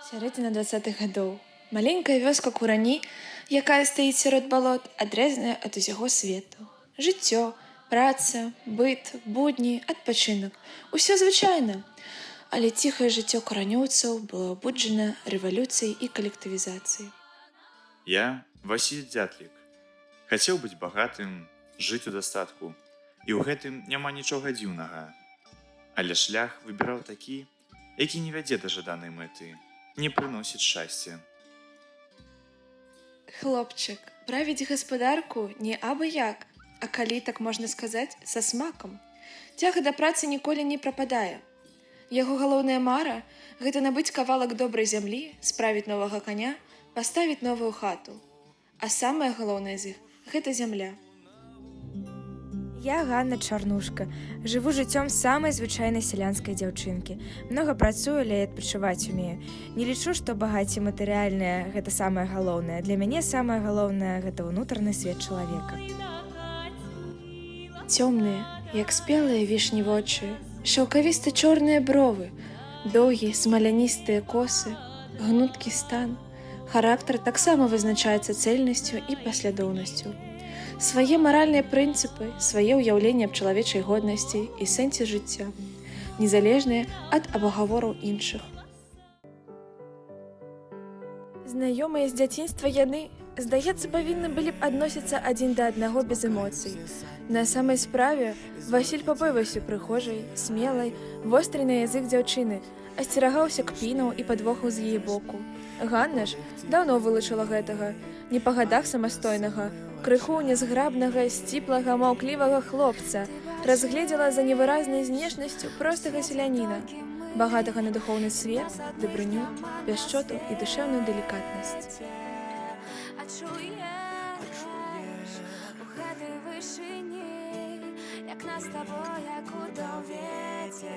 Сярэдзіна 20-х гадоў. Маленькая вёска Курані, якая стаіць сярод балот, адрэзаная ад усяго свету. Жыццё, праца, быт, будні, адпачынак. Усё звычайна. Але ціхае жыццё куранёўцаў было абуджана рэвалюцыяй і калектывізацыяй. Я Васіль Дзятлік. Хацеў быць багатым, жыць у дастатку. І ў гэтым няма нічога дзіўнага. Але шлях выбіраў такі, які не вядзе да жаданай мэты, не прыносіць шчасця. Хлопчык, правіць гаспадарку не абы-як, а калі так можна сказаць, са смакам. Цяга да працы ніколі не прападае. Яго галоўная мара – гэта набыць кавалак добрай зямлі, справіць новага каня, паставіць новую хату. А самае галоўнае з іх – гэта зямля. Я Ганна Чарнушка. Жыву жыццём самай звычайнай сялянскай дзяўчынкі. Многа працую, але і адпачываць умею. Не лічу, што багацце матэрыяльнае – гэта самае галоўнае. Для мяне самае галоўнае – гэта ўнутраны свет чалавека. Цёмныя, як спелыя вішні вочы, шаўкавіста-чорныя бровы, доўгія смаляністыя косы, гнуткі стан. Характар таксама вызначаецца цэльнасцю і паслядоўнасцю. Свае маральныя прынцыпы, свае ўяўленні аб чалавечай годнасці і сэнсе жыцця, незалежныя ад абагавораў іншых. Знаёмыя з дзяцінства яны, здаецца, павінны былі б адносіцца адзін да аднаго без эмоцый. На самай справе Васіль пабойваўся прыхожай, смелай, вострай на язык дзяўчыны, асцерагаўся кпінаў і падвохаў з яе боку. Ганна ж даўно вылучыла гэтага, не па гадах самастойнага, крыху нязграбнага, сціплага, маўклівага хлопца, разгледзела за невыразнай знешнасцю простага селяніна, багатага на духоўны свет, дабрыню, пяшчоту і душэўную далікатнасць. У гэтай вышыні, як нас з табой, як у давеце.